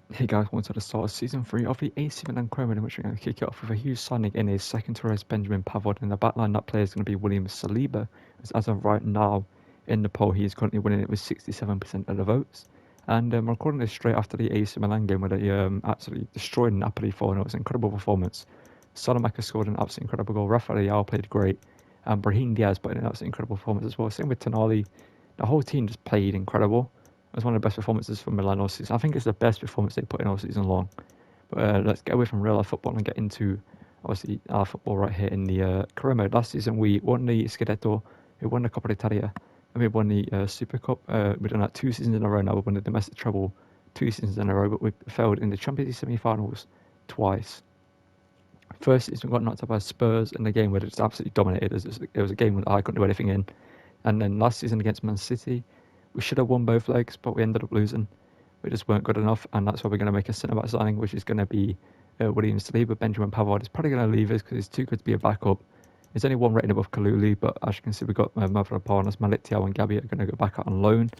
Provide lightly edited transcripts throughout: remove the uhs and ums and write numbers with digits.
Hey guys, welcome to the start of Season 3 of the AC Milan Chrome, in which we're going to kick it off with a huge signing in his second to race Benjamin Pavard. In the backline, that player is going to be William Saliba, as of right now in the poll, he is currently winning it with 67% of the votes. And I'm recording this straight after the AC Milan game where they absolutely destroyed Napoli 4-0. It was an incredible performance. Salamanca scored an absolutely incredible goal. Rafael Leao played great. And Brahim Diaz put in an absolutely incredible performance as well. Same with Tonali. The whole team just played incredible. It was one of the best performances from Milan all season. I think it's the best performance they put in all season long. But let's get away from real life football and get into, obviously, our football right here in the career mode. Last season, we won the Scudetto, we won the Coppa d'Italia, and we won the Super Cup. We've done that 2 seasons in a row now. We've won the domestic treble 2 seasons in a row, but we failed in the Champions League semi-finals twice. First season, we got knocked out by Spurs in the game where they just absolutely dominated us. It was a game where I couldn't do anything in. And then last season against Man City, we should have won both legs, but we ended up losing. We just weren't good enough, and that's why we're going to make a centre-back signing, which is going to be William Saliba. Benjamin Pavard is probably going to leave us because he's too good to be a backup. He's only one rating above Kalulu, but as you can see, we've got Mavropanos, Malik Thiaw and Gabi are going to go back out on loan.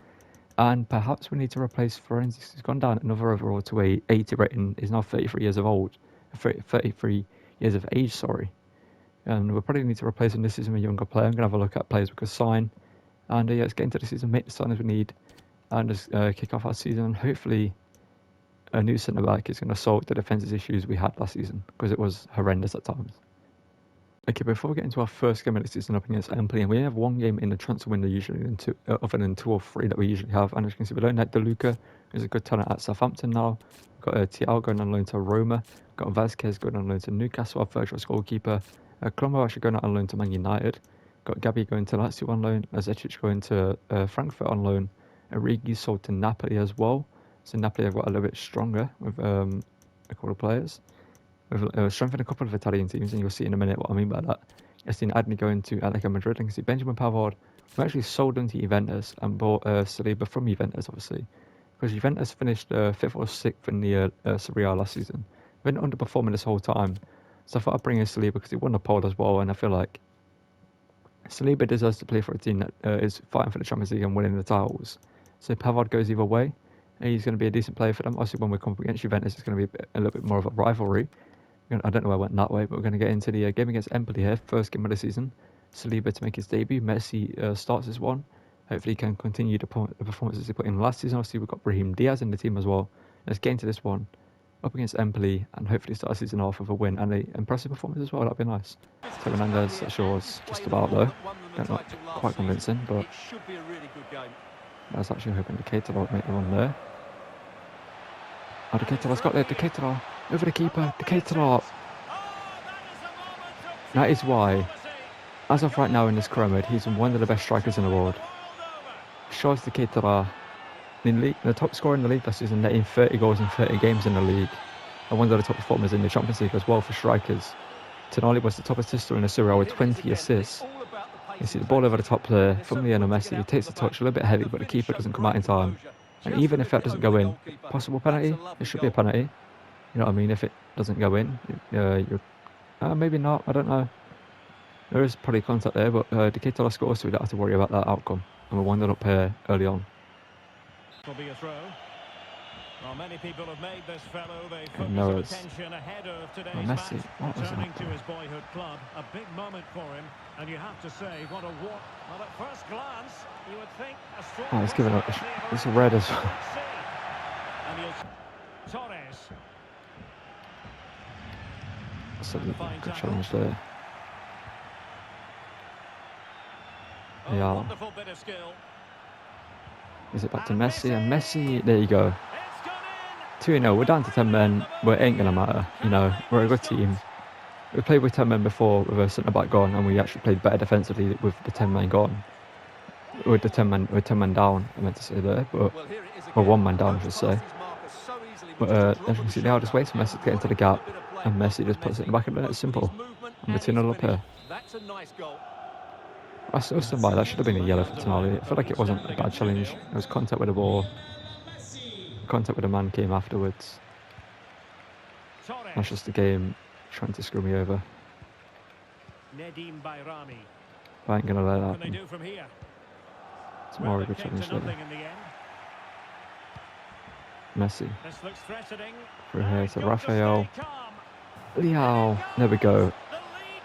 And perhaps we need to replace Forensics. He's gone down another overall to a 80 rating. He's now 33 years of old, 33 years of age, sorry. And we'll probably need to replace him this season with a younger player. I'm going to have a look at players we could sign. And yeah, let's get into the season, make the signings we need, and just kick off our season. Hopefully, a new centre back is going to solve the defensive issues we had last season, because it was horrendous at times. Okay, before we get into our first game of the season up against Empoli, and we have one game in the transfer window usually, other than 2 or 3 that we usually have. And as you can see, we don't have De Luca, who's a good talent at Southampton now. We've got Thiago going on loan to Roma. We've got Vasquez going on loan to Newcastle, our first choice goalkeeper. Colombo actually going out on loan to Man United. Got Gabi going to Lazio on loan. Azetic going to Frankfurt on loan. Origi sold to Napoli as well. So Napoli have got a little bit stronger with a couple of players. We've strengthened a couple of Italian teams, and you'll see in a minute what I mean by that. I've seen Adni going to Atletico Madrid. I can see Benjamin Pavard. We actually sold him to Juventus and bought Saliba from Juventus, obviously. Because Juventus finished 5th or 6th in the Serie A last season. We've been underperforming this whole time. So I thought I'd bring in Saliba because he won the poll as well, and I feel like Saliba deserves to play for a team that is fighting for the Champions League and winning the titles. So Pavard goes either way. He's going to be a decent player for them. Obviously, when we come up against Juventus, it's going to be a little bit more of a rivalry. I don't know why I went that way, but we're going to get into the game against Empoli here. First game of the season. Saliba to make his debut. Messi starts this one. Hopefully he can continue the performances he put in last season. Obviously, we've got Brahim Diaz in the team as well. Let's get into this one up against Empoli and hopefully start the season off with a win and an impressive performance as well. That'd be nice. Teo Hernandez, that's yours. Just about though. Not quite convincing, but I was actually hoping Decatur would make the run there. Oh, Decatur's got there. Decatur over the keeper. Decatur. That is why, as of right now in this career mode, he's one of the best strikers in the world. Shows Decatur in the top scorer in the league last season, netting 30 goals in 30 games in the league, and one of the top performers in the Champions League as well for strikers. Tonali was the top assister in the Serie A with 20 assists. You see the ball over the top player from Lionel Messi. He takes the touch a little bit heavy, but the keeper doesn't come out in time. And even if that doesn't go in, possible penalty? It should be a penalty. You know what I mean? If it doesn't go in, you're maybe not. I don't know. There is probably contact there, but Decatur scores, so we don't have to worry about that outcome. And we're winding up here early on. Will be a throw. Well, many people have made this fellow the focus of attention ahead of today's Messi, match, returning to his boyhood club. A big moment for him, and you have to say, what a walk. Well, at first glance, you would think a strong... Oh, he's giving up. It's a red as well. Torres. That's a good challenge there. Yeah. Wonderful bit of skill. Is it back to Messi? And Messi, there you go. 2-0, we're down to 10 men, but it ain't going to matter. You know, we're a good team. We played with 10 men before with a centre-back gone, and we actually played better defensively with the 10 men gone. With 10 men down, I meant to say there, but, or 1 man down, I should say. But as you can see now, just wait for Messi to get into the gap, and Messi just puts it in the back of the net. It's simple. And we're 2-0 up here. I still stand by, that should have been a yellow for Tonali. I feel like it wasn't a bad challenge. It was contact with the ball. Contact with the man came afterwards. That's just the game trying to screw me over. I ain't gonna let that happen. It's more of a good challenge there. Messi. This looks threatening. Through here to Got to Rafael. stay calm. Leao. There we go. The lead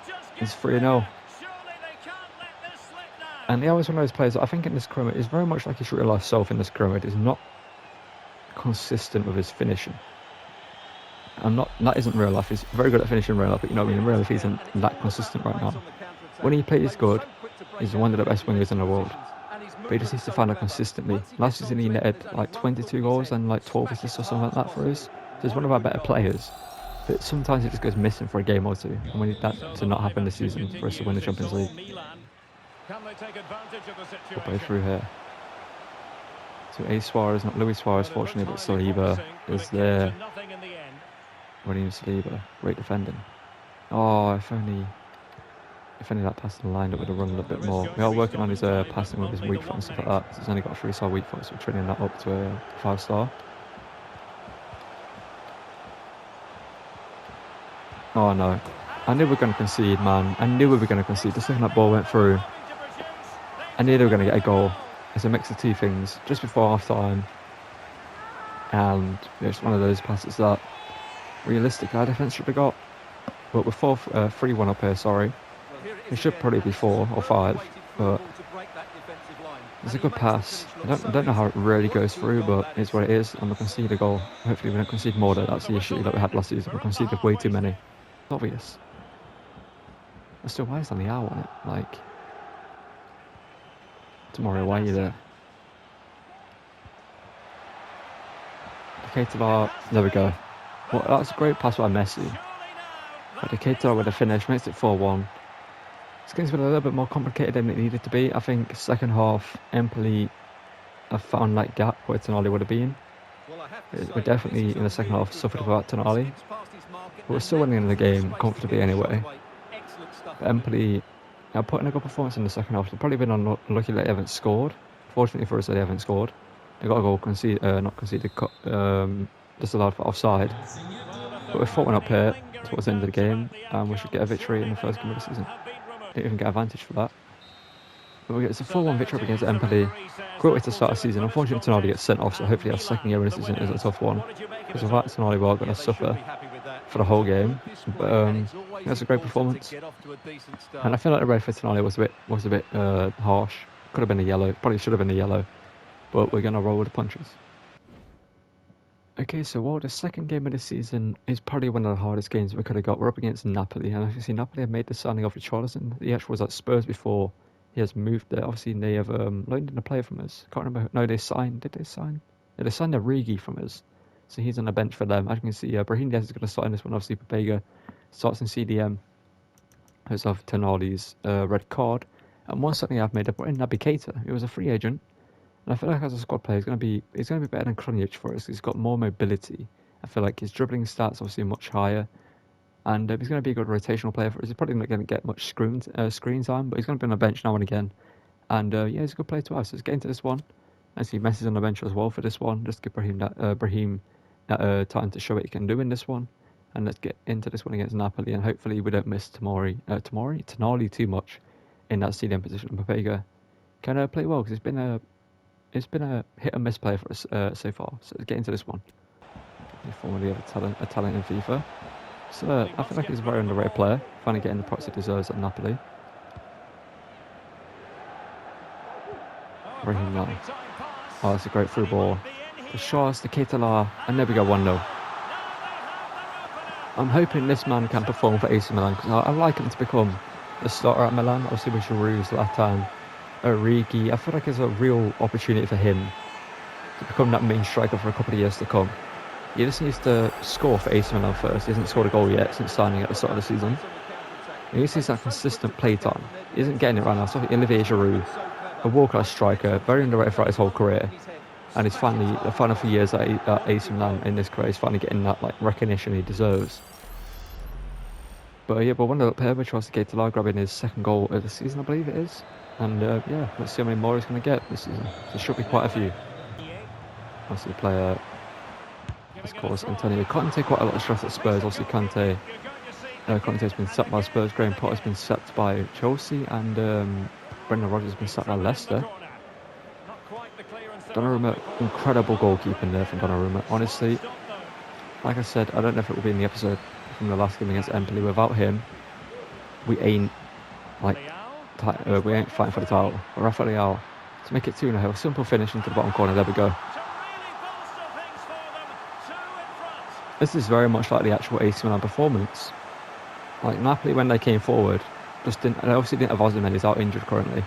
just It's gets 3-0. there. Surely they can't let this slip now. And Leao is one of those players that I think in this scrimmage is very much like his real life self in this scrimmage. Is not consistent with his finishing. That isn't real life. He's very good at finishing in real life, but you know, in real life, he isn't that consistent right now. When he plays good, he's one of the best wingers in the world. But he just needs to find it consistently. Last season, he netted like 22 goals and like 12 assists or something like that for us. So he's one of our better players. But sometimes it just goes missing for a game or two. And we need that to not happen this season for us to win the Champions League. Milan. Can they take advantage of the We'll play situation? through here. So A. Suarez, not Luis Suarez, fortunately, but Saliba is there. William Saliba, great defending. Oh, if only that passing lined up with a run a little bit more. We are working on his passing with his weak foot and stuff like that. He's only got a 3-star weak foot, so we're training that up to a 5-star. Oh no. I knew we were going to concede, man. I knew we were going to concede. Just looking that ball went through. I knew they were going to get a goal. It's a mix of two things. Just before half time. And it's one of those passes that realistically our defence should have got. But we're 3-1 up here, sorry. It should probably be 4 or 5. But it's a good pass. I don't know how it really goes through, but it's what it is. And we'll concede a goal. Hopefully we don't concede more though. That's the issue that we had last season. We conceded way too many. It's obvious. But still, why is on the hour on it? Like, tomorrow, why are you there? Keita, there we go. Well, that's a great pass by Messi. But Keita with a finish makes it 4-1. This game's been a little bit more complicated than it needed to be. I think second half, Empoli have found that gap where Tonali would have been. We definitely, in the second half, suffered without Tonali. But we're still winning the game comfortably anyway. But Empoli are putting a good performance in the second half. They've probably been unlucky that they haven't scored. Fortunately for us, they haven't scored. They got a goal disallowed for offside. But we're 4-1 up here towards the end of the game, and we should get a victory in the first game of the season. Didn't even get advantage for that. But it's a 4-1 victory up against Empoli. Great way to start the season. Unfortunately, Tonali gets sent off, so hopefully our second game of the season is a tough one. Because without Tonali, we're going to suffer for the whole game. But it was a great performance. And I feel like the red for Tonali was a bit harsh. Could have been a yellow. Probably should have been a yellow. But we're going to roll with the punches. Okay, so the second game of the season is probably one of the hardest games we could have got. We're up against Napoli, and as you see, Napoli have made the signing of Richarlison. He actually was at Spurs before he has moved there. Obviously, they have loaned in a player from us. Can't remember. No, they signed. Did they sign? Yeah, they signed Origi from us. So he's on the bench for them. As you can see, Brahim Diaz is going to start in this one. Obviously, Papega starts in CDM because of Tonali's red card. And one something I've made up in Naby Keita. He was a free agent. And I feel like as a squad player, he's going to be better than Krunic for us. He's got more mobility. I feel like his dribbling stats obviously much higher, and he's going to be a good rotational player for us. He's probably not going to get much screen time, but he's going to be on the bench now and again. And yeah, he's a good player to us. Let's get into this one. I see Messi's on the bench as well for this one. Just give Brahim that time to show what he can do in this one. And let's get into this one against Napoli, and hopefully we don't miss Tonali too much in that CDM position. Papega can play well because it's been a hit and miss play for us so far. So let's get into this one. Formerly of a talent in FIFA. So I feel like he's a very underrated player. Finally getting the props he deserves at Napoli. Brahim now. Oh, that's a great through ball. The shots, the Keita, and there we go, 1-0. I'm hoping this man can perform for AC Milan because I like him to become the starter at Milan. Obviously with Giroud last time. Origi, I feel like there's a real opportunity for him to become that main striker for a couple of years to come. He just needs to score for AC Milan first. He hasn't scored a goal yet since signing at the start of the season. He needs that consistent play time. He isn't getting it right now. So Olivier Giroud, a world-class striker, very underrated throughout his whole career. And he's finally, the final few years at AC Milan in this career, he's finally getting that recognition he deserves. But yeah, but one of the players tries to get to grabbing his second goal of the season, I believe it is. And yeah, let's see how many more he's going to get this season. There should be quite a few. Obviously, the player, of course, Antonio Conte, quite a lot of stress at Spurs. Obviously, Conte has been sacked by Spurs. Graham Potter's been sacked by Chelsea, and Brendan Rodgers has been sacked by Leicester. Donnarumma, incredible goalkeeping there from Donnarumma. Honestly, like I said, I don't know if it will be in the episode from the last game against Empoli. Without him, we ain't like we ain't fighting for the title. But Rafael to make it 2-0, simple finish into the bottom corner. There we go. This is very much like the actual AC Milan performance. Like Napoli, when they came forward, just didn't. They obviously didn't have Osimhen. He's out injured currently,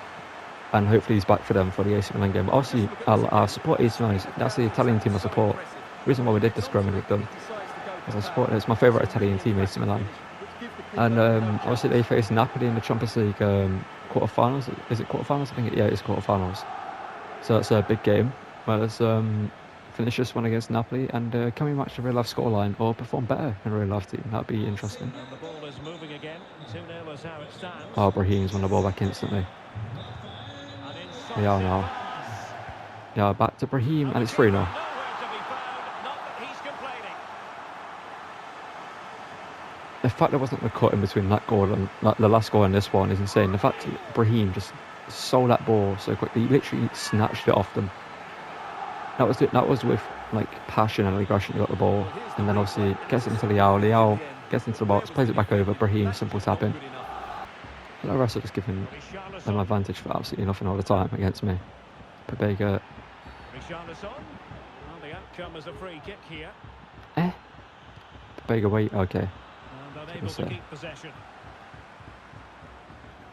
and hopefully he's back for them for the AC Milan game. But obviously, I support AC Milan. That's the Italian team I support. The reason why we did this scrum with them is I support. It's my favourite Italian team, AC Milan. And obviously they face Napoli in the Champions League quarterfinals. Is it quarterfinals? I think it is quarterfinals. So that's a big game. Well, let's finish this one against Napoli, and can we match the real life scoreline or perform better in a real life team? That'd be interesting. And the ball is moving again. 2-0 is how it stands. Oh, Brahim's won the ball back instantly. Yeah, now. Yeah, back to Brahim, and it's 3-0. The fact there wasn't the cut in between that goal and the last goal and this one is insane. The fact that Brahim just sold that ball so quickly, he literally snatched it off them. That was it. That was with like passion and aggression. He got the ball, and then obviously gets it into Leao. Leao gets into the box, plays it back over. Brahim, simple tapping. And the rest are just giving them advantage for absolutely nothing all the time against me. Pabega. The outcome is a free kick here. Pabega, wait, okay. Unable to keep possession.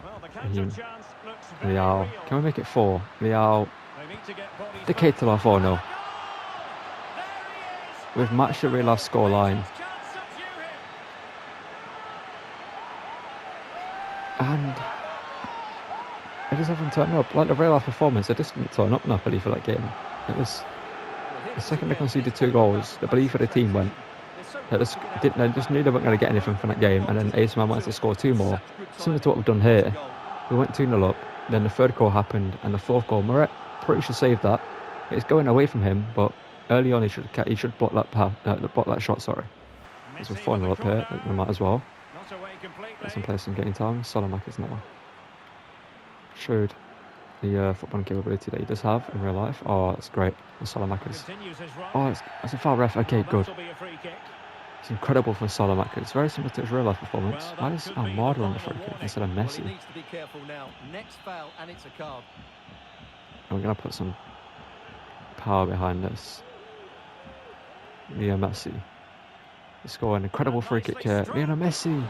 Well, the Brahim. counter chance looks very Leao. real. Can we make it 4? Leao. They need to get bodies The back. Keita 4-0. There he is. We've matched the real life scoreline. Chance to view him. And it just hasn't turned up. Like the real life performance, it just didn't turn up Napoli for that game. It was the second they conceded 2 goals, the belief of the team went. They just knew they weren't going to get anything from that game, and then AC Milan wanted to score 2 more. Similar to what we've done here. We went 2-0 up, then the third goal happened, and the fourth goal, Moret pretty sure saved that. It's going away from him, but early on he should block that shot. Sorry, because we're 4-0 up here. We might as well. Not away completely. Get some place in getting time. Salamakis now showed the footballing capability that he does have in real life. Oh, it's great. Salamakis. Continues his run. Oh, it's a foul, ref. Okay, good. That'll be a free kick. It's incredible from Salamakis. It's very similar to his real life performance. Well, Why that is could be Almada the on the final free kick warning. instead of Well, Messi? he needs to be careful now. Next foul and it's a card. And we're going to put some power behind this. Lionel Messi. He scored an incredible free kick here. Lionel Messi And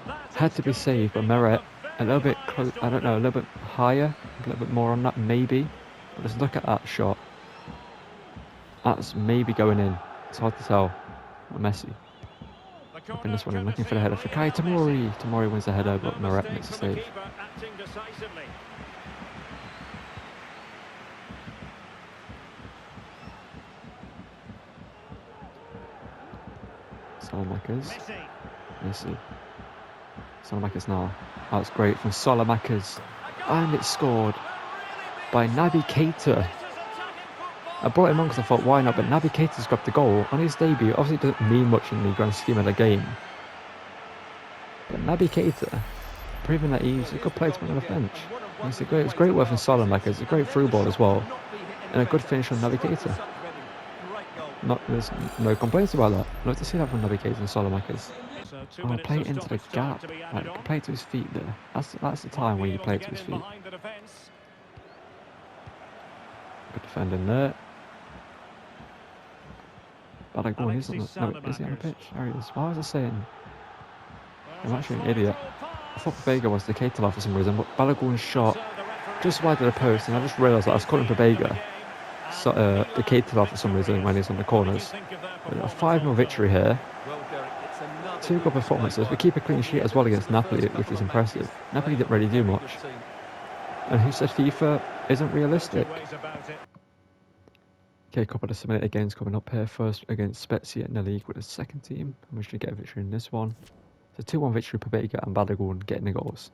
that had is to be good saved, but keeping Meret and a little very bit much close. so. I don't know, a little bit higher, a little bit more on that, maybe. But just look at that shot. That's maybe going in. It's hard to tell. But Messi. The Up in this one, corner I'm looking for the header for Kai courtesy of Lionel Tamori. Tamori wins the header, Messi. but No Meret mistake makes a from the save. keeper, acting decisively. Salamakers. Messi. Messi. Salamakers now. That's great from Salamakers. And it's scored by Naby Keita. I brought him on because I thought, why not? But Naby Keita's got the goal on his debut. Obviously, it doesn't mean much in the grand scheme of the game. But Naby Keita, proving that he's a good player to put on the bench. It's great work from Salamakers. It's a great through ball as well. And a good finish from Naby Keita. There's no complaints about that. Love to see that from Naby Keita and Salamakers. So 2 Oh, minutes play of it into the stoppage time gap. to be added Like, on. play it to his feet there. That's the time when you play it to his feet. Behind the defence. Good defending there. Balagun is on the, no, is he on the Alexis pitch? There he is. Why was I saying? I'm Well, actually an that's idiot. full I pass. thought Vega was the Keita for some reason, but Balagun's shot So the referee just wide of the post, and I just realised that I was calling for Vega. So, the Keita for some reason when he's on the corners. A 5-0 victory here. Well, Derek, it's another 2 good performances. We keep a clean sheet as well against Napoli, which is impressive. Napoli didn't really do much. And who said FIFA isn't realistic? Okay, a couple of simulated games coming up here. First against Spezia in the league with the second team. And we should get a victory in this one. So 2-1 victory for Vega and Balagun getting the goals.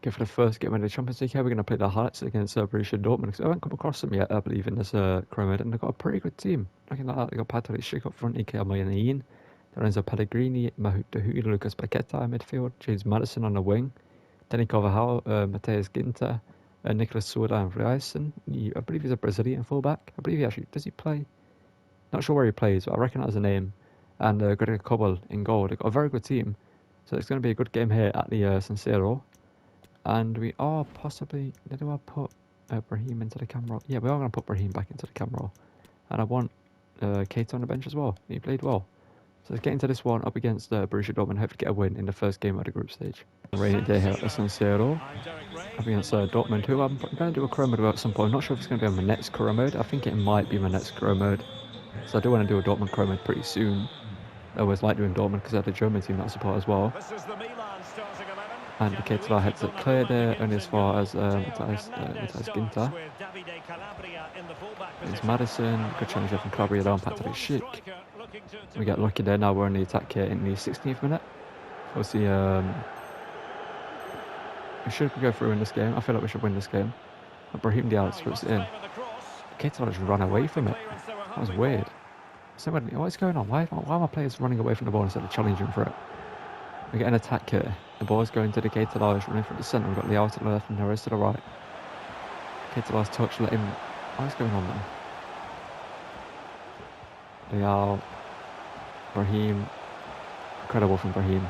Okay, for the first game in the Champions League here, we're going to play the highlights against Borussia Dortmund. Because I haven't come across them yet, I believe, in this Chromid. And they've got a pretty good team. Looking like that, they've got Patrick Schick up front, Ike Almayanin, Lorenzo Pellegrini, Mahmoud Dahoud, Lucas Paqueta in midfield, James Madison on the wing, Danny Carvajal, Mateus Ginter, Nicolas Souda and Reisen. I believe he's a Brazilian fullback. I believe he actually, does he play? Not sure where he plays, but I recognise the name. And Gregor Kobel in goal. They've got a very good team. So it's going to be a good game here at the San Siro. And we are possibly... Do I put Brahim into the camera? Yeah, we are going to put Brahim back into the camera. And I want Keita on the bench as well. He played well. So let's get into this one up against Borussia Dortmund. Hopefully get a win in the first game of the group stage. A rainy day here at the San Siro. Up against Dortmund, who I'm going to do a career mode at some point. I'm not sure if it's going to be on my next career mode. I think it might be my next career mode. So I do want to do a Dortmund career mode pretty soon. I always like doing Dortmund because I had a German team that I support as well. This is the Milan starting 11. And the Keita heads it clear there, only as far as Matthias Ginter. It's Madison, good challenge from Calabria down, Patrick Schick. We get lucky there, now we're on the attack here in the 16th minute. Obviously, we should go through in this game. I feel like we should win this game. But Brahim Diaz puts it in. Keita just ran away from it. That was weird. Somebody, what is going on? Why are my players running away from the ball instead of challenging for it? We get an attack here. The ball's going to the Keita running from the centre. We've got Leao to the left and Neres to the right. Keita touch, let him... What is going on there? Leao. Brahim. Incredible from Brahim.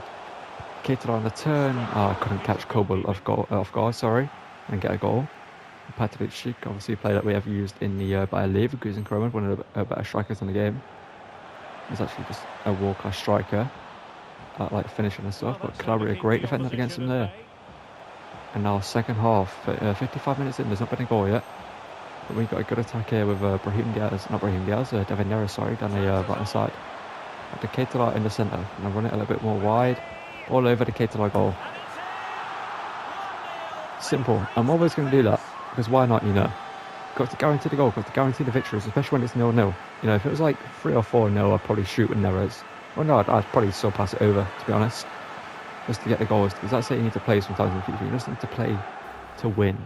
Keita on the turn. Oh, I couldn't catch Kobel off guard, sorry. And get a goal. Patrick Schick, obviously a player that we have used in the Bayer Leverkusen Kromen, one of the better strikers in the game. He's actually just a world-class striker. Like finishing and stuff, but Calabria, great defender against him there. And now second half, 55 minutes in, there's not been a goal yet. But we've got a good attack here with Devin Neres, sorry, down the right hand side. Got the Keita in the centre, and I run it a little bit more wide, all over the Keita goal. Simple. I'm always going to do that, because why not, you know? Got to guarantee the goal, got to guarantee the victories, especially when it's 0-0. You know, if it was like 3 or 4-0, I'd probably shoot with Neres. Well, no, I'd probably still pass it over, to be honest. Just to get the goals. Because that's it, you need to play sometimes in FIFA. You just need to play to win.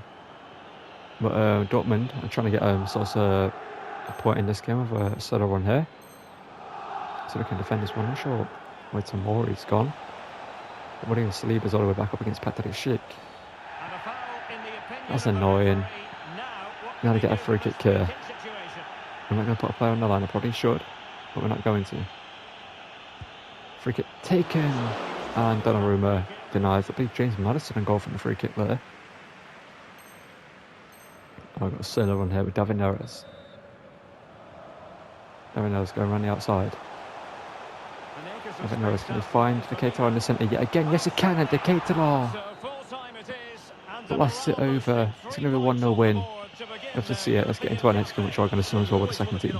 But Dortmund, I'm trying to get a point in this game with a solo run here. So they can defend this one. I'm not sure where Tomori's gone. But William Saliba's all the way back up against Patrick Schick. That's annoying. Now to get a free kick here. I'm not going to put a player on the line. I probably should. But we're not going to. Free kick taken, and Donnarumma denies. I believe James Madison and goal from the free kick there. Oh, I've got a solo run here with David Neres. David Neres going around the outside. David Neres, can he find the Keita in the centre yet again? Yes, he can, and the Keita blasts it over. It's going to be a 1-0 win. You have to see it. Let's get into our next game, which we're going to sum as well with the second team.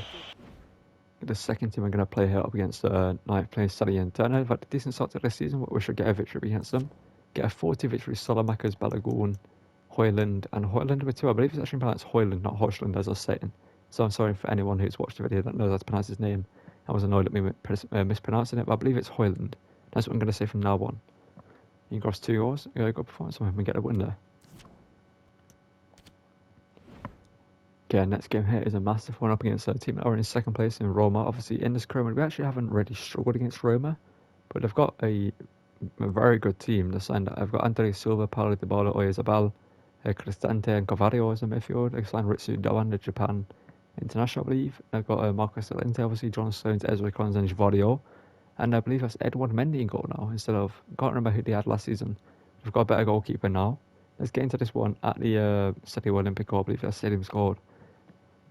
The second team I'm going to play here up against ninth place Sally and Turner. We've had a decent start to this season, but we should get a victory against them. Get a 40 victory, Salamakers, Balagoon, Hoyland, and Hoyland with 2. I believe it's actually pronounced Hoyland, not Hoyland, as I was saying. So I'm sorry for anyone who's watched the video that knows how to pronounce his name. I was annoyed at me mispronouncing it, but I believe it's Hoyland. That's what I'm going to say from now on. He grossed 2 goals. Good performance from him and get a win there. Okay, next game here is a massive one up against a team that are in second place in Roma. Obviously, in this Kromen, we actually haven't really struggled against Roma, but they've got a very good team. I've got Andre Silva, Paulo Dybala, Oyarzabal, Cristante and Cavario as a midfield. They've signed Ritsu Dawan, the Japan international, I believe. They've got Marcos Llorente, obviously, John Stones, Ezra Collins and Javario. And I believe that's Edward Mendy in goal now, instead of... I can't remember who they had last season. We've got a better goalkeeper now. Let's get into this one at the Stadio Olimpico, I believe that's stadium scored.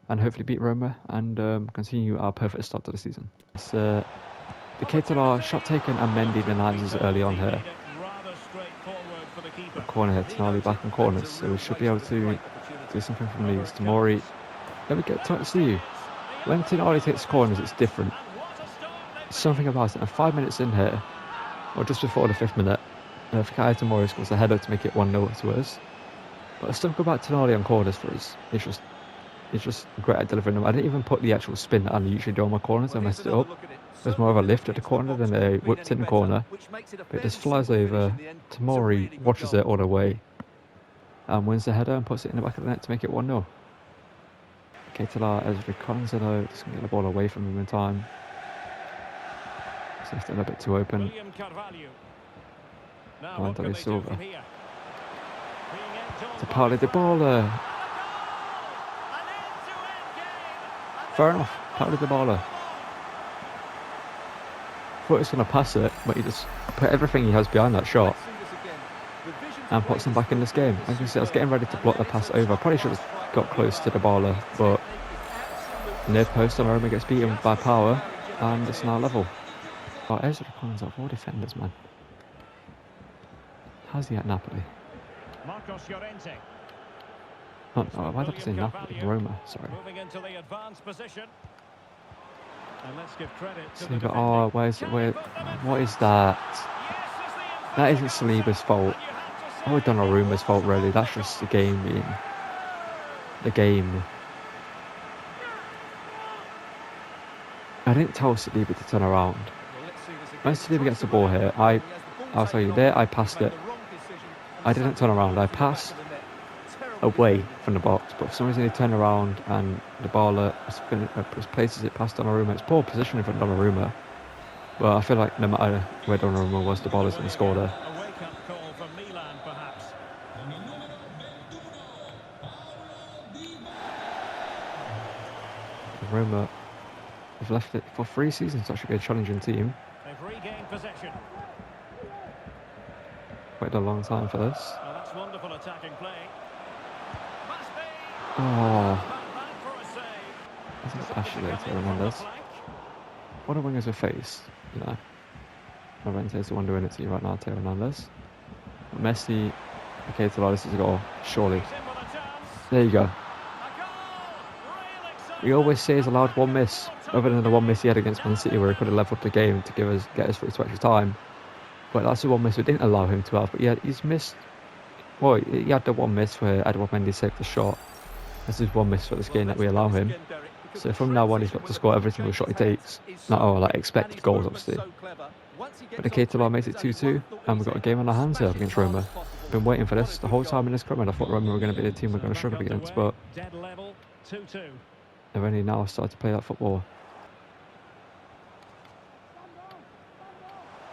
And hopefully beat Roma and continue our perfect start to the season. It's, the Keita shot taken and Mendy denies us early on here. The corner here, Tonali back in corners, so we should be able to do something from these. Tomori, let me get to see you. When Tonali takes corners, it's different. Something about it. And 5 minutes in here, or just before the 5th minute, Fikayo Tomori scores a header to make it 1-0 to us. But something about Tonali on corners for us, it's just great at delivering them. I didn't even put the actual spin that I usually do on my corners. I messed it up. There's more of a lift at the corner than a whipped in corner. But it just flies over. Tomori watches it all the way and wins the header and puts it in the back of the net to make it 1-0. Keita, Ezra Collins, just going to get the ball away from him in time. Left it a bit too open. Andre Silva. To Paulo Dybala. Fair enough. Paulo Dybala. Thought he was going to pass it, but he just put everything he has behind that shot and puts them back in this game. Like I said, I was getting ready to block the pass over. I probably should have got close to Dybala, but near post Donnarumma gets beaten by power, and it's now level. Oh, Ezra Kon's up 4 defenders, man. How's he at Napoli? Oh, why did I say Napoli? Roma, sorry. Moving into the advanced position. And let's give credit to the Saliba, oh, what is that? That isn't Saliba's fault. Or Donnarumma's fault, really. That's just the game being the game. I didn't tell Saliba to turn around. When Saliba gets the ball here, I'll tell you, there I passed it. I didn't turn around. I passed away from the box, but for some reason he turned around and the baller places it past Donnarumma. It's poor positioning from Donnarumma. Well, I feel like no matter where Donnarumma was, the baller's going to score there. A wake-up call for Milan, perhaps. Roma have left it for 3 seasons to actually be a challenging team. They've regained possession. Waited a long time for this. Well, that's wonderful attacking play. Oh, I think Ashley Taylor Hernandez. What a wingers with face, you know. Llorente's the one doing it to you right now, Taylor Hernandez. Messi, okay, this is a goal, surely. There you go. We always say he's allowed one miss, other than the one miss he had against Man City where he could have levelled the game to get us through to extra time. But that's the one miss we didn't allow him to have. But yeah, he's missed. Well, he had the one miss where Edouard Mendy saved the shot. This is one miss for this game that we allow him. So from now on, he's got to score every single shot he takes. Not all like expected goals, obviously. But the Keita makes it 2-2, and we've got a game on our hands here against Roma. Been waiting for this the whole time in this club, and I thought Roma were going to be the team we're going to struggle against, but they've only now started to play that football.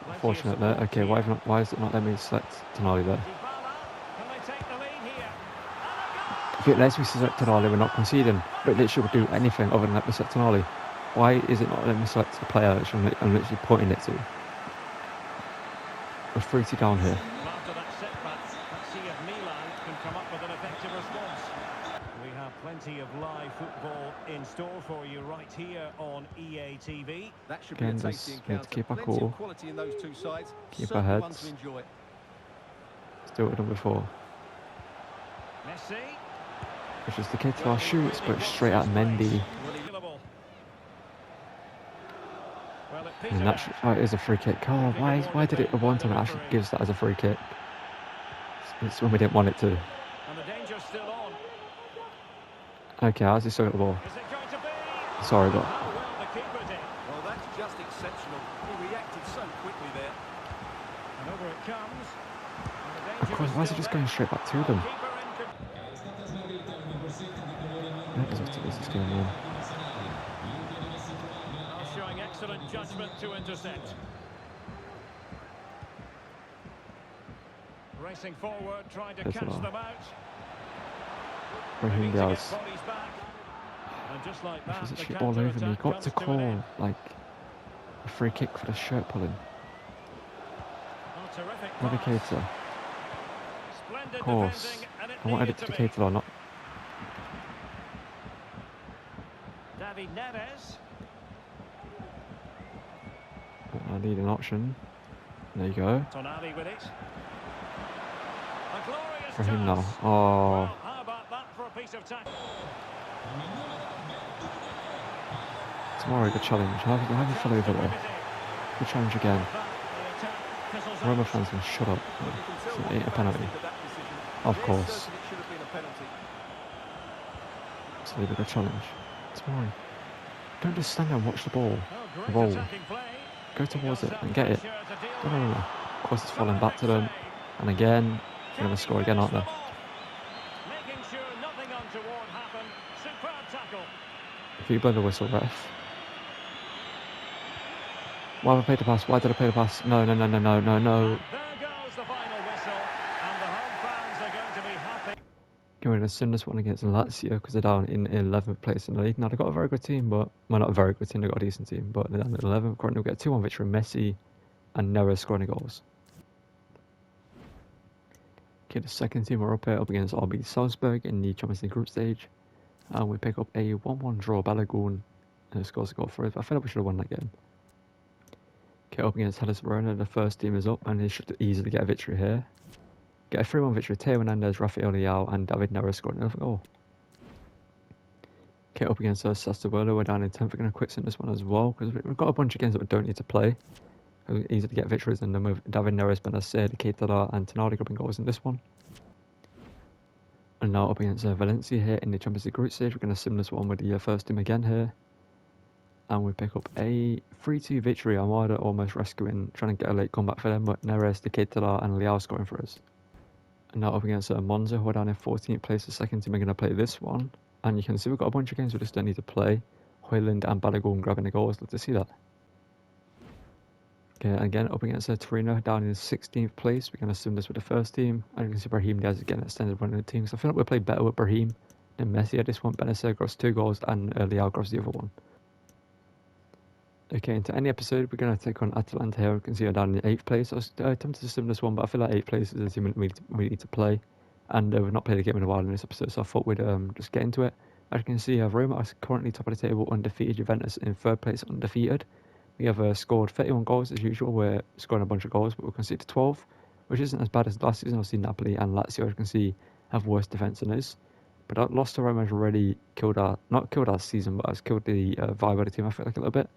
Unfortunate there. Okay, why is it not letting me select Tonali there? If it lets me select Tonali, we're not conceding. But it literally would do anything other than let me select Tonali. Why is it not letting me select the player which I'm literally pointing it to? We're 3-2 down here. After that setback, let's see if Milan can come up with an effective response. We have plenty of live football in store for you right here on EA TV. That should be a tasty encounter. Keep our Plenty cool. of quality in those two sides. Keep our heads. One to enjoy. Let's do what we've done before. Messi. Which is the kid to our shoots, but straight at Mendy. And that is a free kick. Oh, why did it the one time it actually gives that as a free kick? It's when we didn't want it to. And the danger's still on. Okay, how's he still got the ball? Is it going to be? Sorry, but How well the keeper did. Well, that's just exceptional. He reacted so quickly there. And over it comes. of course, why is he just going straight back to them? This is going on. Showing excellent judgment to intercept. Racing forward, trying to catch them out. Raheem Diaz. And just like that, She's actually all over me. Got to call like a free kick for the shirt pulling. Another Keita. Of course. I wanted it to be Keita or not. David Neres. I need an option. There you go. Tonali with it. A glorious For him now. chance. Oh. Well, how about that for a piece of tackle? Tomorrow, good challenge. Have you fell over there? Good challenge again. Roma fans can shut up. It ain't a penalty. Of course. So a good challenge. Tomorrow. Don't just stand there and watch the ball roll. Go towards it and get it. No. Of course it's falling back to them. And again, they're going to score again, aren't they? Making sure nothing untoward happened. Superb tackle. If you blow the whistle, ref. Why have I played the pass? Why did I play the pass? No. There goes the final whistle. And the home fans are going to be we're going to sim this one against Lazio because they're down in 11th place in the league. Now, they've got a very good team, but... Well, not a very good team, they've got a decent team, but they're down in 11th. Currently, we'll get 2-1 victory. Messi and Neres scoring goals. Okay, the second team we're up here up against RB Salzburg in the Champions League group stage. And we pick up a 1-1 draw. Balogun scores a goal for us. I feel like we should have won that game. Okay, up against Hellas Verona, the first team is up and they should easily get a victory here. Get a 3-1 victory. Teo Hernandez, Rafael Leao and David Neres scoring another goal. Okay, up against Sassuolo, we're down in 10th. We're going to quick sim this one as well because we've got a bunch of games that we don't need to play. We easily get victories and then with David Neres, Benacer, Keita and Tonali grabbing goals in this one. And now up against Valencia here in the Champions League group stage. We're going to sim this one with the first team again here. And we pick up a 3-2 victory. Armada almost rescuing, trying to get a late comeback for them, but Neres, Keita and Leao scoring for us. And now up against Monza, who are down in 14th place. The second team are going to play this one. And you can see we've got a bunch of games we just don't need to play. Hoyland and Balogun grabbing the goals. Love to see that. Okay, again up against Torino, down in 16th place. We're going to sim this with the first team. And you can see Brahim Diaz again extended one of the teams. So I feel like we play better with Brahim than Messi at this one. Benacer grabs 2 goals and Leao grabs the other one. Okay, into any episode, we're going to take on Atalanta here. You can see her down in 8th place. I was tempted to sim this one, but I feel like 8th place is a team we need to play. And we've not played a game in a while in this episode, so I thought we'd just get into it. As you can see, Roma is currently top of the table, undefeated. Juventus in 3rd place, undefeated. We have scored 31 goals as usual. We're scoring a bunch of goals, but we conceded 12, which isn't as bad as last season. Obviously, Napoli and Lazio, as you can see, have worse defence than us. But that loss to Roma has already not killed our season, but has killed the vibe of the team, I feel like, a little bit.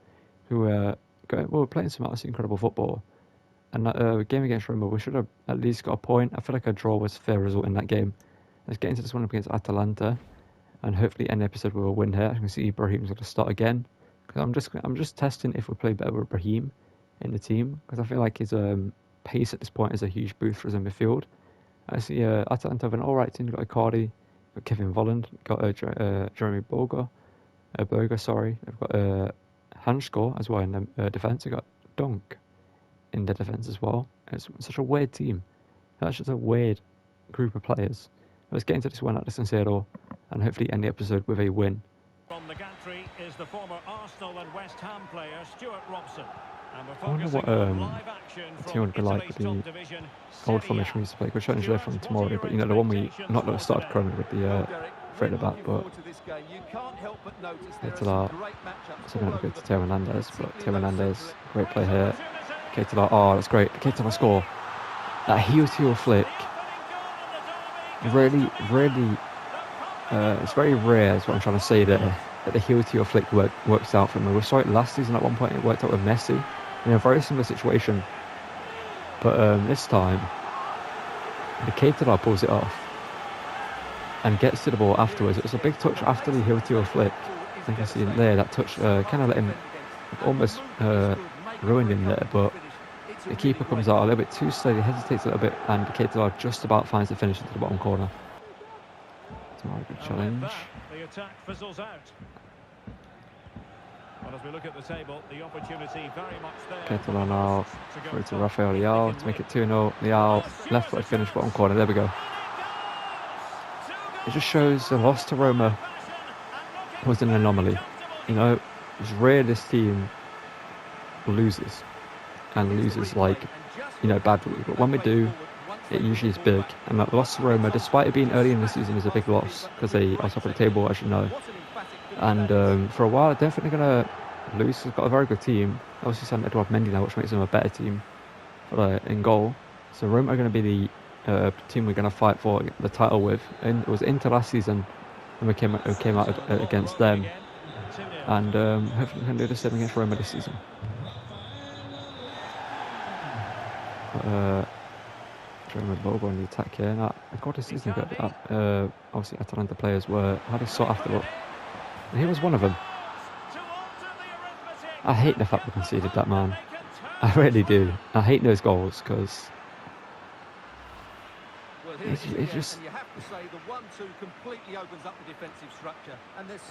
We're playing some absolutely incredible football. And that game against Roma, we should have at least got a point. I feel like a draw was a fair result in that game. Let's get into this one up against Atalanta. And hopefully end the episode we will win here. As you can see, Brahim's going to start again. Because I'm just testing if we play better with Brahim in the team. Because I feel like his pace at this point is a huge boost for us in midfield. I see Atalanta have an alright team. We've got Icardi, got Kevin Volland, got Jeremy Boga. They've got Hanskor as well in the defence. We've got Dunk in the defence as well. It's such a weird team. That's just a weird group of players. Let's get into this one at the San Siro and hopefully end the episode with a win. From the gantry is the former Arsenal and West Ham player Stuart Robson. And we're I wonder what the team would be like with the old formation we used to play. We're trying to show from tomorrow, but you know the one we not that started currently with the threat at the back, but it's that. So I'm going to go to Teo Hernandez, but Teo Hernandez, great play here. Keita, oh that's great. Keita score. That heel-to-heel flick. Really, it's very rare, is what I'm trying to say there, that the heel-to-heel flick works out for me. We saw it last season at one point, it worked out with Messi in a very similar situation. But this time, the Keita pulls it off and gets to the ball afterwards. It was a big touch after the heel-to-heel flick. I think I see it there, that touch kind of let him, almost ruined him there, but the keeper comes out a little bit too steady, hesitates a little bit, and Keita just about finds the finish into the bottom corner. It's a very good challenge. The attack fizzles out. Well, as we look at the table, the opportunity very much there. Keita now through to Rafael Leao to make it 2-0. Leao, left foot finish, bottom corner. There we go. It just shows the loss to Roma was an anomaly. You know, it's rare this team loses. And loses like, you know, badly. But when we do, it usually is big. And that loss to Roma, despite it being early in the season, is a big loss because they are top of the table, as you know. And for a while, I don't think they're going to lose. They've got a very good team. Obviously, signed Edouard Mendy now, which makes them a better team in goal. So Roma are going to be the team we're going to fight for the title with. And it was Inter last season, and we came out against them. And hopefully we can do the same against Roma this season. Jeremy Boga on the attack here. Now, I got this season ago that obviously Atalanta players had a sought after look. And he was one of them. I hate the fact we conceded that, man. I really do. I hate those goals because it's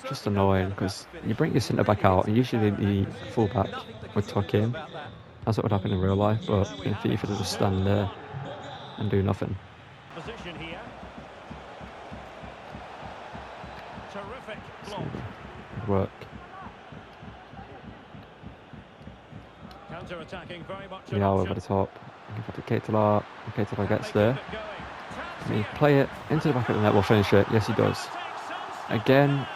just annoying because you bring your centre back out and usually the full back would tuck in. That's what would happen in real life, but in FIFA they just stand there and do nothing. Position here. work. Counter-attacking very much an Leao over option. the top. Give it to Keita. Keita Can gets they there. keep it going? Can he play it into the back of the net? We'll finish it. Yes, he does. Again,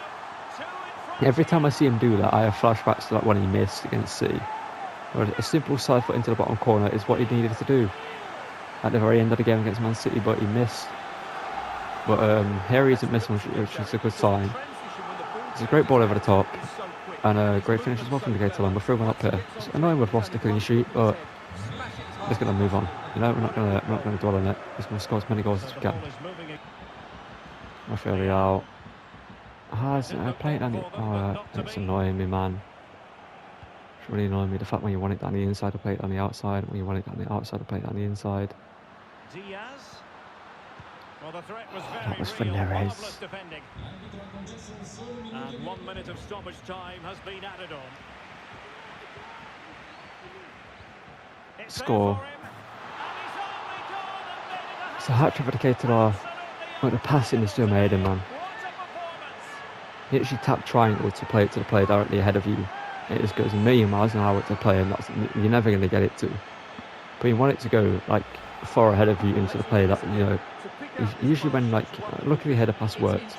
every time I see him do that, I have flashbacks to like when he missed against City. Where a simple side foot into the bottom corner is what he needed to do at the very end of the game against Man City, but he missed. But here he isn't missing, which is a good sign. It's a great ball over the top, and a great finish as well from the Keita. We're 3-1 up here. It's annoying we've lost the clean sheet, but we're just going to move on. You know, we're not going to dwell on it. We're just going to score as many goals as we can. Rafael Leao. I play it down the... Oh, it's annoying me, man. It's really annoying me. The fact when you want it down the inside, I play it on the outside. When you want it down the outside, I play it on the inside. Diaz. Well, the threat was That was for very real. Neres. Marvellous defending. And 1 minute of stoppage time has been added on. It's Score. there for him, and he's only gone and made it a It's a hat-trick for the Keita. But the passing is still made him, man. What a performance! You actually tap triangle to play it to the player directly ahead of you. It just goes a million miles an hour to the player, and you're never going to get it to. But you want it to go like far ahead of you into the player that, you know. Usually when like luckily header pass worked,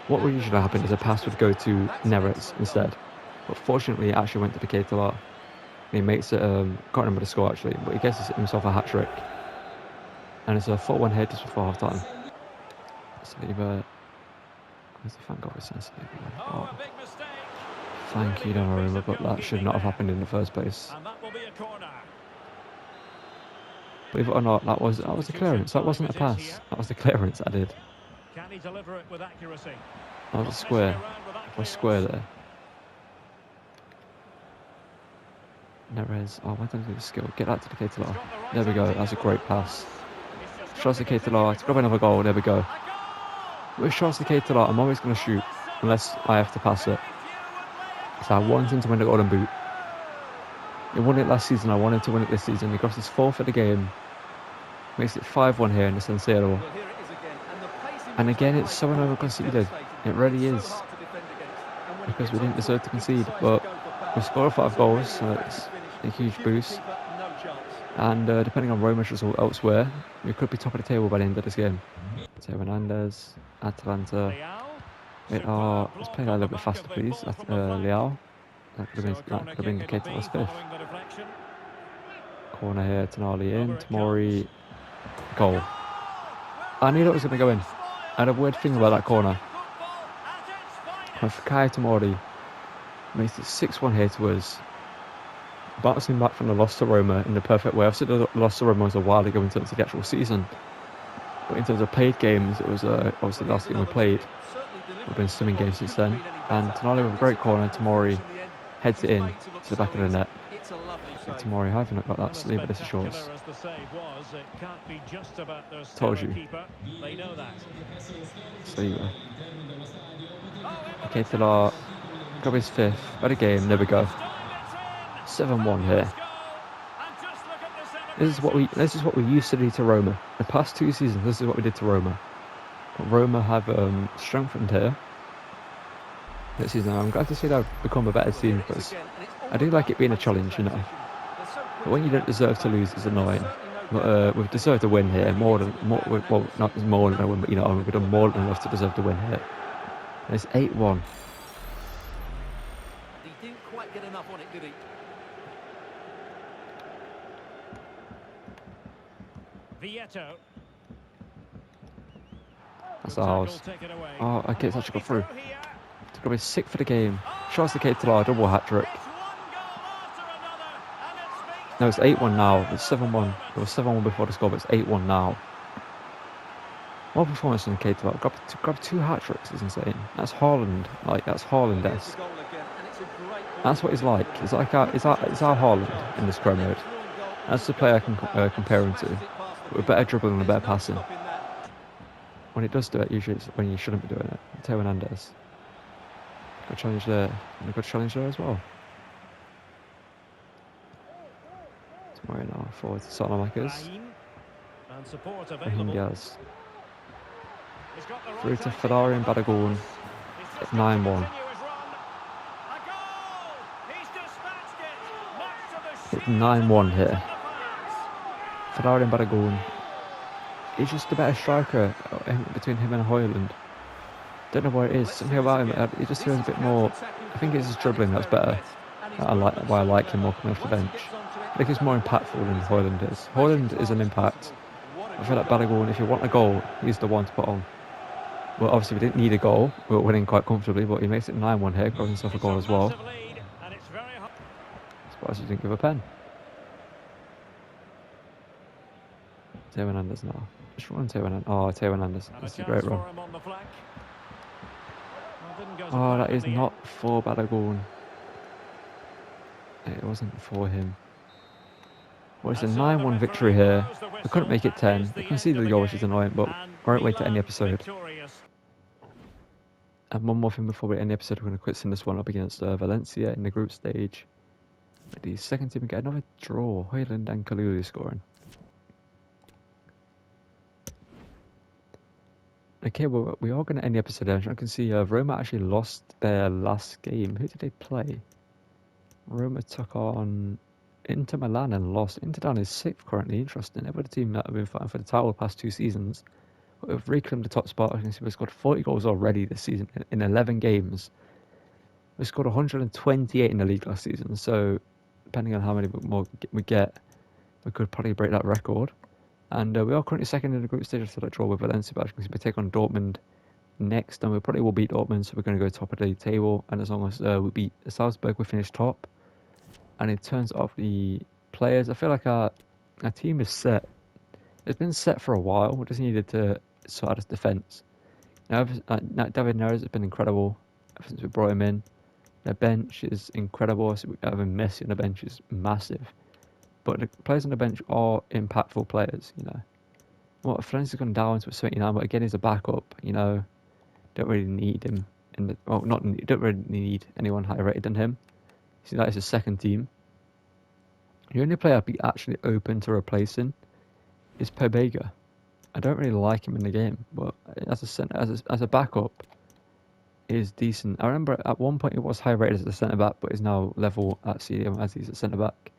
what would usually happen is a pass would go to Neres instead. But fortunately it actually went to the Keita. He makes it, can't remember the score actually, but he gets himself a hat-trick. And it's a 4-1 head just before half-time. Saliba. Where's the fan goal for Saliba? Oh, a big mistake. Thank you, Donnarumma, but that should not have happened in the first place. And that will be a corner. Believe it or not, that was a clearance. That wasn't a pass. That was the clearance I did. Can he deliver it with accuracy? That was a square. That was square there. Neres. Oh, why don't I do the skill? Get that to the Keita. There we go. That's a great pass. Shots the Keita to grab another goal. There we go. With shots the Keita, I'm always going to shoot unless I have to pass it. So I want him to win the Golden Boot. He won it last season. I wanted to win it this season. He got his 4th of the game. Makes it 5-1 here in the San Siro. And again, it's so annoying we conceded. It really is. Because we didn't deserve to concede. But we scored 5 goals, so it's a huge boost. And depending on Roma's result elsewhere, we could be top of the table by the end of this game. Teo Hernandez, Atalanta. Let's play that a little bit faster, please. Leao. That could have been the Keita's 5th. Corner here, Tonali in, Tomori, goal. I knew that was going to go in. I had a weird thing about that corner. Kai Tomori makes it 6-1 here to us. Bouncing back from the loss to Roma in the perfect way. I've said the loss to Roma was a while ago in terms of the actual season. But in terms of played games, it was obviously the last game we played. We've been swimming games since then. And Tonali with a great corner, Tomori heads it in to the back of the net. Tomori, I haven't got that Saliba, this is yours. Told you. Saliba. Keita got his 5th. Better game, there we go. 7-1 here. This is what we used to do to Roma. The past 2 seasons, this is what we did to Roma. But Roma have strengthened here. This season, I'm glad to see they've become a better team because I do like it being a challenge, you know. But when you don't deserve to lose, it's annoying. But we've deserved a win here, well, not more than a win, but you know, we've done more than enough to deserve the win here. And it's 8-1. He didn't quite get enough on it, did he? Vieto. That's ours. Oh, okay, it's actually got through. It's got to be 6th for the game. Shots the Keita, double hat-trick. No, it's 8-1 now. It's 7-1. It was 7-1 before the score, but it's 8-1 now. What performance from Keita? Grab 2 hat-tricks is insane. That's Haaland. Like, that's Haaland-esque. That's what he's like. It's like our Haaland in this Pro mode. That's the player I can compare him to. But with better dribbling and better passing. When it does do it, usually it's when you shouldn't be doing it. Teo Hernandez. Good challenge there. And a good challenge there as well. Tomorrow now, forward to Salamakers. Rahingas. Through to Ferrari and Badagun. 9-1. It's 9-1 here. Ferrari and Balogun. He's just a better striker between him and Hoyland. Don't know what it is. Something about him. He just feels a bit more. I think it's his dribbling that's better. Why I like him more coming off the bench. I think he's more impactful than Hoyland is. Hoyland is an impact. I feel like Balogun, if you want a goal, he's the one to put on. Well, obviously we didn't need a goal. We were winning quite comfortably, but he makes it 9-1 here, got himself a goal as well. Surprised he didn't give a pen. Teo Hernandez now. Just run Teo Hernandez. Oh, Teo Hernandez. That's a great run. Oh, that is not for Balogun. It wasn't for him. Well, it's a 9-1 victory here. We couldn't make it 10. We conceded the goal, which is annoying, but great way to end the episode. And one more thing before we end the episode, we're going to quick send this one up against Valencia in the group stage. The second team get another draw. Hoyland and Kalulu scoring. Okay, well, we are going to end the episode there. I can see Roma actually lost their last game. Who did they play? Roma took on Inter Milan and lost. Inter Milan is 6th currently. Interesting. They're the team that have been fighting for the title the past 2 seasons. But we've reclaimed the top spot. I can see we've scored 40 goals already this season in 11 games. We scored 128 in the league last season. So, depending on how many more we get, we could probably break that record. And we are currently 2nd in the group stage after that draw with Valencia. But I can see we take on Dortmund next. And we probably will beat Dortmund. So, we're going to go top of the table. And as long as we beat Salzburg, we finish top. And in terms of the players, I feel like our team is set. It's been set for a while. We just needed to sort out his defence. Now, David Neres has been incredible ever since we brought him in. The bench is incredible. So having Messi on the bench is massive. But the players on the bench are impactful players, you know. Well, Florence has gone down to a 79, but again, he's a backup, you know. Don't really need him. Don't really need anyone higher rated than him. See, that is his second team. The only player I'd be actually open to replacing is Pobega. I don't really like him in the game, but as a backup, is decent. I remember at one point he was high rated as a centre back, but is now level at CDM as he's a centre back.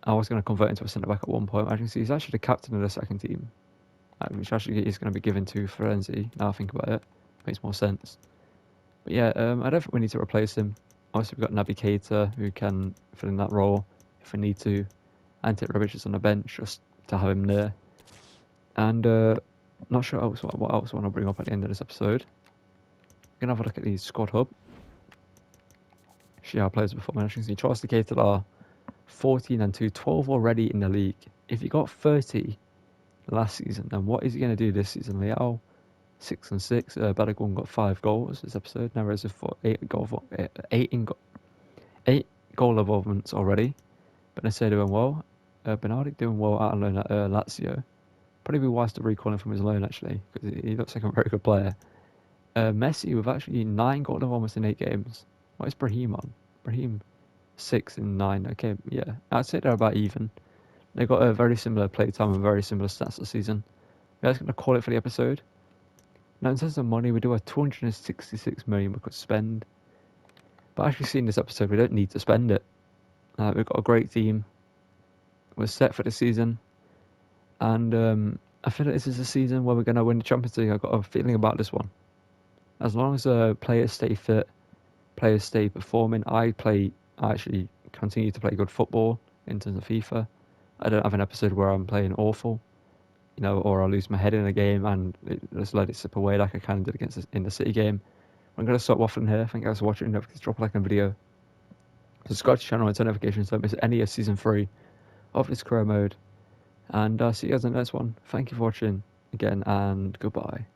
I was going to convert into a centre back at one point. I can see he's actually the captain of the second team, which actually is going to be given to Florenzi. Now I think about it, makes more sense. But yeah, I don't think we need to replace him. Obviously, we've got Naby Keita who can fill in that role if we need to. Ante Rebic is on the bench just to have him there. And not sure what else I want to bring up at the end of this episode. We're going to have a look at the squad hub. See how players perform. As you can see, Charles Keita are 14 and 2, 12 already in the league. If you got 30 last season, then what is he going to do this season? Leao, 6 and 6. Balogun got 5 goals this episode. Neres is 8 goal involvements already. But they say doing well. Bernardi doing well out on loan at Lazio. Probably be wise to recall him from his loan actually, because he looks like a very good player. Messi with actually 9 goal involvements in 8 games. What is Brahim on? Brahim 6 and 9. Okay, yeah, I'd say they're about even. They got a very similar play time and very similar stats this season. We're just going to call it for the episode. Now, in terms of money, we do have 266 million we could spend. But actually, seeing this episode, we don't need to spend it. We've got a great team. We're set for the season. And I feel like this is a season where we're going to win the Champions League. I've got a feeling about this one. As long as players stay fit, players stay performing, I actually continue to play good football in terms of FIFA. I don't have an episode where I'm playing awful, you know, or I lose my head in a game and just let it slip away like I kind of did in the City game. I'm going to stop waffling here. Thank you guys for watching. Don't forget to drop a like on the video. Subscribe to the channel and turn notifications so don't miss any of Season 3 of this career mode. And I'll see you guys in the next one. Thank you for watching again and goodbye.